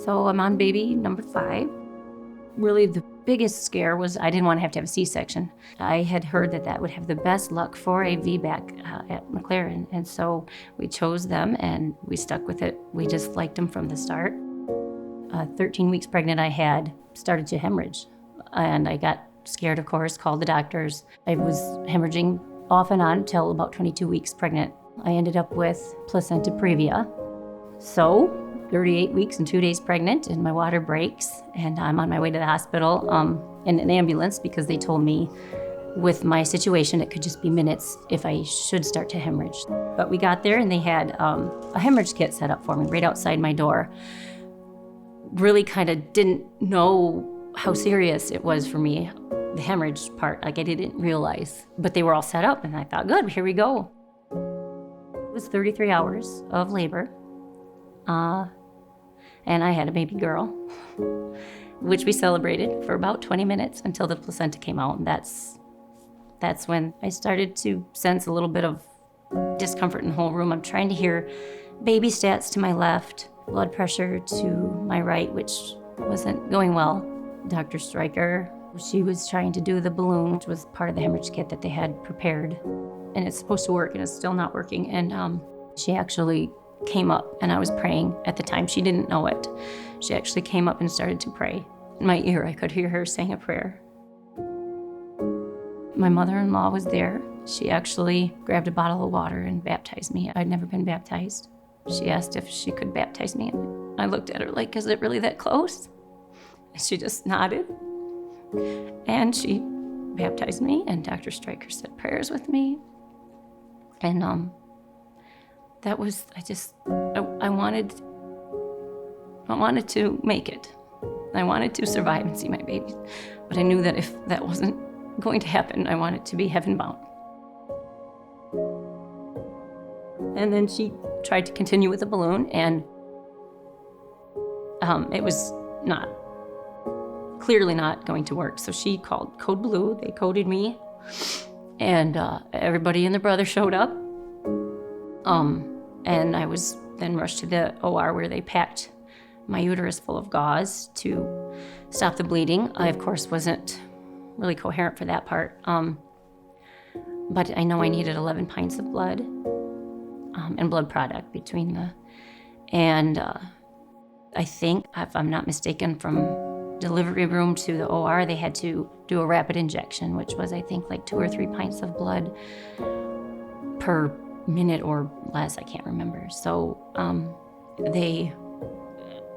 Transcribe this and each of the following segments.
So I'm on baby number 5. Really the biggest scare was I didn't want to have a C-section. I had heard that that would have the best luck for a VBAC at McLaren, and so we chose them and we stuck with it. We just liked them from the start. 13 weeks pregnant, I had started to hemorrhage, and I got scared, of course, called the doctors. I was hemorrhaging off and on until about 22 weeks pregnant. I ended up with placenta previa. So 38 weeks and 2 days pregnant, and my water breaks, and I'm on my way to the hospital in an ambulance because they told me with my situation it could just be minutes if I should start to hemorrhage. But we got there and they had a hemorrhage kit set up for me right outside my door. Really kind of didn't know how serious it was for me, the hemorrhage part. Like I didn't realize, but they were all set up and I thought, good, here we go. It was 33 hours of labor. And I had a baby girl, which we celebrated for about 20 minutes until the placenta came out. And that's when I started to sense a little bit of discomfort in the whole room. I'm trying to hear baby stats to my left, blood pressure to my right, which wasn't going well. Dr. Stryker, she was trying to do the balloon, which was part of the hemorrhage kit that they had prepared. And it's supposed to work, and it's still not working. And she actually came up, and I was praying at the time. She didn't know it. She actually came up and started to pray. In my ear, I could hear her saying a prayer. My mother-in-law was there. She actually grabbed a bottle of water and baptized me. I'd never been baptized. She asked if she could baptize me. I looked at her like, is it really that close? And she just nodded. And she baptized me, and Dr. Stryker said prayers with me. And that was, I wanted to make it. I wanted to survive and see my baby. But I knew that if that wasn't going to happen, I wanted to be heaven-bound. And then she tried to continue with the balloon, and it was clearly not going to work. So she called Code Blue. They coded me, and everybody and their brother showed up. And I was then rushed to the OR where they packed my uterus full of gauze to stop the bleeding. I, of course, wasn't really coherent for that part. But I know I needed 11 pints of blood and blood product between and I think, if I'm not mistaken, from delivery room to the OR, they had to do a rapid injection, which was, I think, like 2 or 3 pints of blood per minute or less, I can't remember. So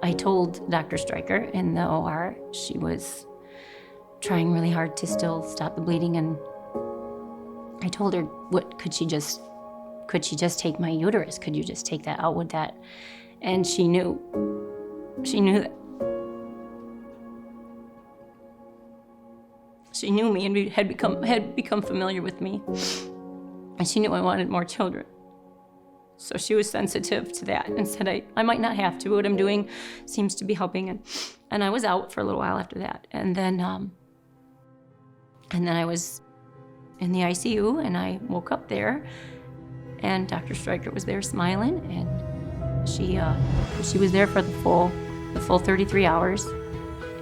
I told Dr. Stryker in the OR, she was trying really hard to still stop the bleeding, and I told her, could she just take my uterus? Could you just take that out with that? And she knew that. She knew me and had become familiar with me. And she knew I wanted more children. So she was sensitive to that and said, I might not have to, but what I'm doing seems to be helping. And I was out for a little while after that. And then I was in the ICU, and I woke up there, and Dr. Stryker was there smiling, and she was there for the full 33 hours.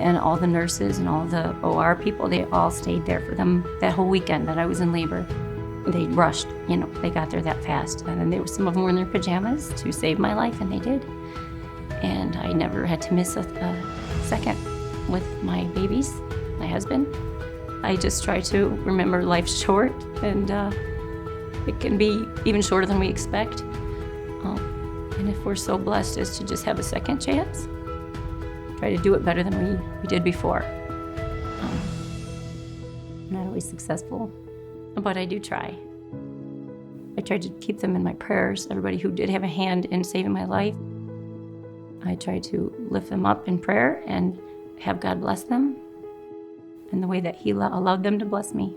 And all the nurses and all the OR people, they all stayed there for them that whole weekend that I was in labor. They rushed, they got there that fast. And then some of them were in their pajamas to save my life, and they did. And I never had to miss a second with my babies, my husband. I just try to remember life's short, and it can be even shorter than we expect. And if we're so blessed as to just have a second chance, try to do it better than we did before. Not always successful, but I do try. I try to keep them in my prayers, everybody who did have a hand in saving my life. I try to lift them up in prayer and have God bless them in the way that He allowed them to bless me.